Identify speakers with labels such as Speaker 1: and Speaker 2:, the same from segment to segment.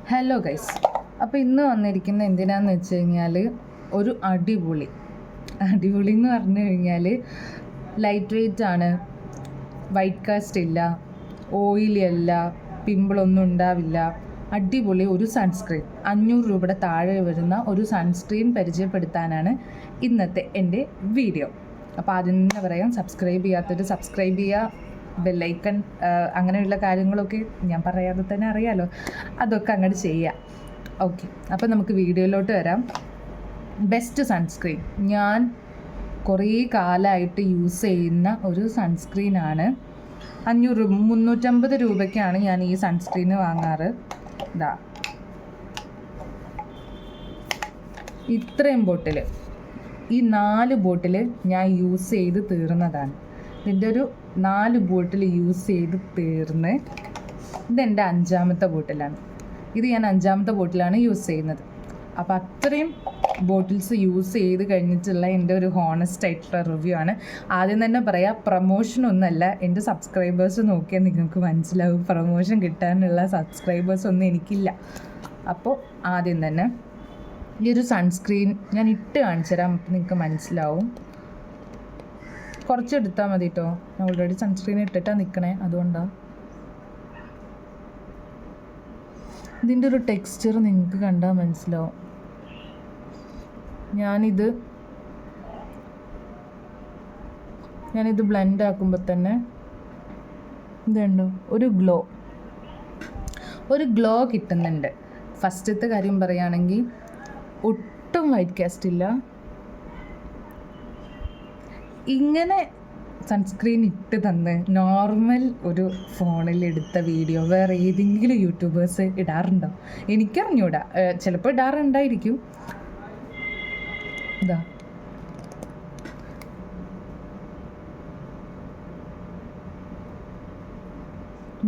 Speaker 1: Hello guys, അപ്പോൾ ഇന്ന് വന്നിരിക്കുന്ന എന്തിനാന്ന് വെച്ച് കഴിഞ്ഞാൽ ഒരു അടിപൊളി എന്ന് പറഞ്ഞു കഴിഞ്ഞാൽ ലൈറ്റ് വെയ്റ്റ് ആണ്, വൈറ്റ് കാസ്റ്റ് ഇല്ല, ഓയിലി അല്ല, പിമ്പിളൊന്നും ഉണ്ടാവില്ല, അടിപൊളി ഒരു സൺസ്ക്രീൻ 500 രൂപയുടെ താഴെ വരുന്ന ഒരു സൺസ്ക്രീൻ പരിചയപ്പെടുത്താനാണ് ഇന്നത്തെ എൻ്റെ വീഡിയോ. അപ്പോൾ ആദ്യം തന്നെ പറയാം, സബ്സ്ക്രൈബ് ചെയ്യാത്തവർ സബ്സ്ക്രൈബ് ചെയ്യുക, ബെല്ലൈക്കൺ അങ്ങനെയുള്ള കാര്യങ്ങളൊക്കെ ഞാൻ പറയാതെ തന്നെ അറിയാമല്ലോ, അതൊക്കെ അങ്ങോട്ട് ചെയ്യുക. ഓക്കെ, അപ്പോൾ നമുക്ക് വീഡിയോയിലോട്ട് വരാം. ബെസ്റ്റ് സൺസ്ക്രീൻ, ഞാൻ കുറേ കാലമായിട്ട് യൂസ് ചെയ്യുന്ന ഒരു സൺസ്ക്രീനാണ്. 500 രൂപ 350 രൂപയ്ക്കാണ് ഞാൻ ഈ സൺസ്ക്രീന് വാങ്ങാറ്. ഇതാ ഇത്രയും ബോട്ടിൽ, ഈ 4 ബോട്ടിൽ ഞാൻ യൂസ് ചെയ്ത് തീർന്നതാണ്. ഇതിൻ്റെ ഒരു 4 ബോട്ടിൽ യൂസ് ചെയ്ത് തീർന്ന് ഇതെൻ്റെ 5ാമത്തെ ബോട്ടിലാണ്. ഇത് ഞാൻ 5ാമത്തെ ബോട്ടിലാണ് യൂസ് ചെയ്യുന്നത്. അപ്പോൾ അത്രയും ബോട്ടിൽസ് യൂസ് ചെയ്ത് കഴിഞ്ഞിട്ടുള്ള എൻ്റെ ഒരു ഹോണസ്റ്റ് ആയിട്ടുള്ള റിവ്യൂ ആണ്. ആദ്യം തന്നെ പറയാം, പ്രൊമോഷനൊന്നുമല്ല. എൻ്റെ സബ്സ്ക്രൈബേഴ്സ് നോക്കിയാൽ നിങ്ങൾക്ക് മനസ്സിലാവും, പ്രൊമോഷൻ കിട്ടാനുള്ള സബ്സ്ക്രൈബേഴ്സ് ഒന്നും എനിക്കില്ല. അപ്പോൾ ആദ്യം തന്നെ ഈ ഒരു സൺസ്ക്രീൻ ഞാൻ ഇട്ട് കാണിച്ചു തരാം, നിങ്ങൾക്ക് മനസ്സിലാവും. കുറച്ച് എടുത്താൽ മതി കേട്ടോ, ഞാൻ ഓൾറെഡി സൺസ്ക്രീൻ ഇട്ടിട്ടാണ് നിൽക്കണേ, അതുകൊണ്ടാണ്. ഇതിൻ്റെ ഒരു ടെക്സ്ചർ നിങ്ങൾക്ക് കണ്ടാൽ മനസ്സിലാവും. ഞാനിത് ബ്ലെൻഡ് ആക്കുമ്പോൾ തന്നെ ഇതുണ്ടോ, ഒരു ഗ്ലോ കിട്ടുന്നുണ്ട്. ഫസ്റ്റത്തെ കാര്യം പറയുകയാണെങ്കിൽ ഒട്ടും വൈറ്റ് കാസ്റ്റ് ഇല്ല. ഇങ്ങനെ സൺസ്ക്രീൻ ഇട്ട് തന്ന് നോർമൽ ഒരു ഫോണിൽ എടുത്ത വീഡിയോ വേറെ ഏതെങ്കിലും യൂട്യൂബേഴ്സ് ഇടാറുണ്ടോ? എനിക്കറിഞ്ഞൂടാ, ചിലപ്പോൾ ഇടാറുണ്ടായിരിക്കും. ഇതാ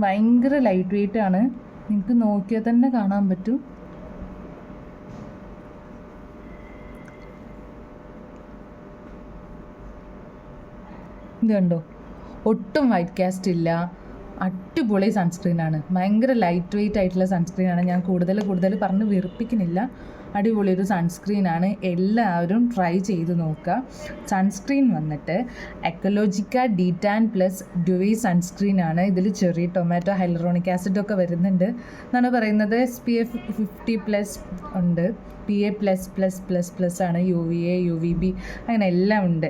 Speaker 1: ഭയങ്കര ലൈറ്റ് വെയ്റ്റ് ആണ്, നിങ്ങൾക്ക് നോക്കിയാൽ തന്നെ കാണാൻ പറ്റും. ഇത് കണ്ടോ, ഒട്ടും വൈറ്റ് കാസ്റ്റ് ഇല്ല, അടിപൊളി സൺസ്ക്രീനാണ്. ഭയങ്കര ലൈറ്റ് വെയ്റ്റ് ആയിട്ടുള്ള സൺസ്ക്രീനാണ്. ഞാൻ കൂടുതൽ പറഞ്ഞ് വെറുപ്പിക്കുന്നില്ല, അടിപൊളി ഒരു സൺസ്ക്രീനാണ്. എല്ലാവരും ട്രൈ ചെയ്ത് നോക്കുക. സൺസ്ക്രീൻ വന്നിട്ട് എക്കോലോജിക്ക ഡീറ്റാൻ പ്ലസ് ഡ്യൂവി സൺസ്ക്രീനാണ്. ഇതിൽ ചെറി ടൊമാറ്റോ ഹൈലറോണിക് ആസിഡൊക്കെ വരുന്നുണ്ട് എന്നാണ് പറയുന്നത്. SPF 50+ ഉണ്ട്, PA++++ ആണ്, UVA UVB അങ്ങനെ എല്ലാം ഉണ്ട്.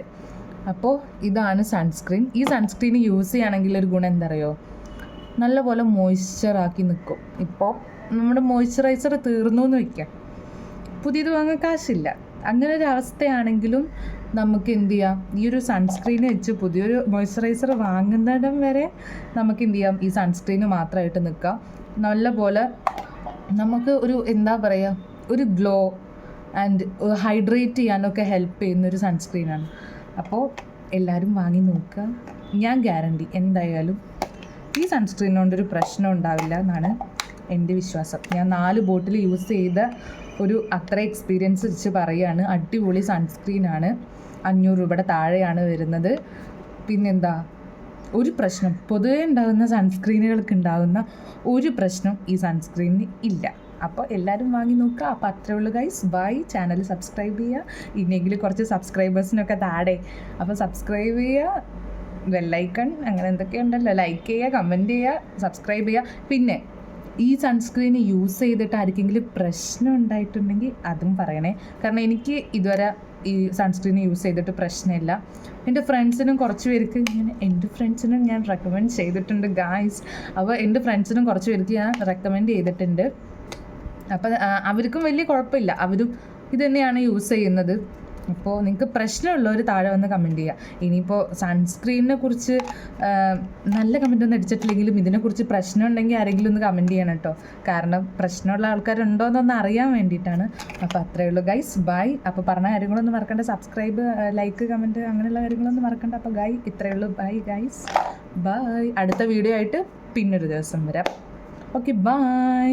Speaker 1: അപ്പോൾ ഇതാണ് സൺസ്ക്രീൻ. ഈ സൺസ്ക്രീൻ യൂസ് ചെയ്യുകയാണെങ്കിൽ ഒരു ഗുണം എന്താ അറിയോ, നല്ലപോലെ മോയ്സ്ചറാക്കി നിൽക്കും. ഇപ്പോൾ നമ്മുടെ മോയ്സ്ചറൈസർ തീർന്നു എന്ന് വയ്ക്കാം, പുതിയത് വാങ്ങാൻ കാശില്ല, അങ്ങനെ ഒരു അവസ്ഥയാണെങ്കിലും നമുക്ക് എന്ത് ചെയ്യാം, ഈ ഒരു സൺസ്ക്രീൻ വെച്ച് പുതിയൊരു മോയ്സ്ചറൈസർ വാങ്ങുന്നിടം വരെ നമുക്ക് എന്ത് ചെയ്യാം, ഈ സൺസ്ക്രീന് മാത്രമായിട്ട് നിൽക്കാം. നല്ലപോലെ നമുക്ക് ഒരു എന്താ പറയുക, ഒരു ഗ്ലോ ആൻഡ് ഹൈഡ്രേറ്റ് ചെയ്യാനൊക്കെ ഹെൽപ്പ് ചെയ്യുന്നൊരു സൺസ്ക്രീനാണ്. അപ്പോൾ എല്ലാവരും വാങ്ങി നോക്കുക. ഞാൻ ഗ്യാരണ്ടി എന്തായാലും ഈ സൺസ്ക്രീൻ കൊണ്ടൊരു പ്രശ്നം ഉണ്ടാവില്ല എന്നാണ് എൻ്റെ വിശ്വാസം. ഞാൻ 4 ബോട്ടിൽ യൂസ് ചെയ്ത ഒരു അത്ര എക്സ്പീരിയൻസ് വെച്ച് പറയുകയാണ്. അടിപൊളി സൺസ്ക്രീനാണ്. 500 രൂപയുടെ താഴെയാണ് വരുന്നത്. പിന്നെന്താ, ഒരു പ്രശ്നം പൊതുവേ ഉണ്ടാകുന്ന സൺസ്ക്രീനുകൾക്ക് ഉണ്ടാകുന്ന ഒരു പ്രശ്നം ഈ സൺസ്ക്രീനിന് ഇല്ല. അപ്പോൾ എല്ലാവരും വാങ്ങി നോക്കുക. അപ്പോൾ അത്രേ ഉള്ളൂ ഗൈസ്, ബൈ. ചാനൽ സബ്സ്ക്രൈബ് ചെയ്യുക, ഇനിയെങ്കിലും കുറച്ച് സബ്സ്ക്രൈബേഴ്സിനൊക്കെ താഴെ. അപ്പോൾ സബ്സ്ക്രൈബ് ചെയ്യുക, ബെല്ലൈക്കൺ അങ്ങനെ എന്തൊക്കെയുണ്ടല്ലോ, ലൈക്ക് ചെയ്യുക, കമൻറ്റ് ചെയ്യുക, സബ്സ്ക്രൈബ് ചെയ്യുക. പിന്നെ ഈ സൺസ്ക്രീൻ യൂസ് ചെയ്തിട്ട് ആർക്കെങ്കിലും പ്രശ്നം ഉണ്ടായിട്ടുണ്ടെങ്കിൽ അതും പറയണേ. കാരണം എനിക്ക് ഇതുവരെ ഈ സൺസ്ക്രീൻ യൂസ് ചെയ്തിട്ട് പ്രശ്നമില്ല. എൻ്റെ ഫ്രണ്ട്സിനും കുറച്ച് പേർക്ക് ഞാൻ റെക്കമെൻഡ് ചെയ്തിട്ടുണ്ട് ഗായ്സ്. അപ്പോൾ എൻ്റെ ഫ്രണ്ട്സിനും കുറച്ച് പേർക്ക് ഞാൻ റെക്കമെൻഡ് ചെയ്തിട്ടുണ്ട്. അപ്പം അവർക്കും വലിയ കുഴപ്പമില്ല, അവരും ഇത് തന്നെയാണ് യൂസ് ചെയ്യുന്നത്. അപ്പോൾ നിങ്ങൾക്ക് പ്രശ്നമുള്ളവർ താഴെ വന്ന് കമൻറ്റ് ചെയ്യുക. ഇനിയിപ്പോൾ സൺസ്ക്രീനിനെ കുറിച്ച് നല്ല കമൻ്റ് ഒന്നും അടിച്ചിട്ടില്ലെങ്കിലും ഇതിനെക്കുറിച്ച് പ്രശ്നം ഉണ്ടെങ്കിൽ ആരെങ്കിലും ഒന്ന് കമൻറ്റ് ചെയ്യണം കേട്ടോ. കാരണം പ്രശ്നമുള്ള ആൾക്കാരുണ്ടോ എന്നൊന്ന് അറിയാൻ വേണ്ടിയിട്ടാണ്. അപ്പോൾ അത്രയേ ഉള്ളൂ ഗൈസ്, ബൈ. അപ്പോൾ പറഞ്ഞ കാര്യങ്ങളൊന്നും മറക്കണ്ട, സബ്സ്ക്രൈബ്, ലൈക്ക്, കമൻറ്റ് അങ്ങനെയുള്ള കാര്യങ്ങളൊന്നും മറക്കണ്ട. അപ്പോൾ ഇത്രയേ ഉള്ളൂ, ബൈ ഗൈസ്, ബൈ. അടുത്ത വീഡിയോ ആയിട്ട് പിന്നൊരു ദിവസം വരാം. Okay, by.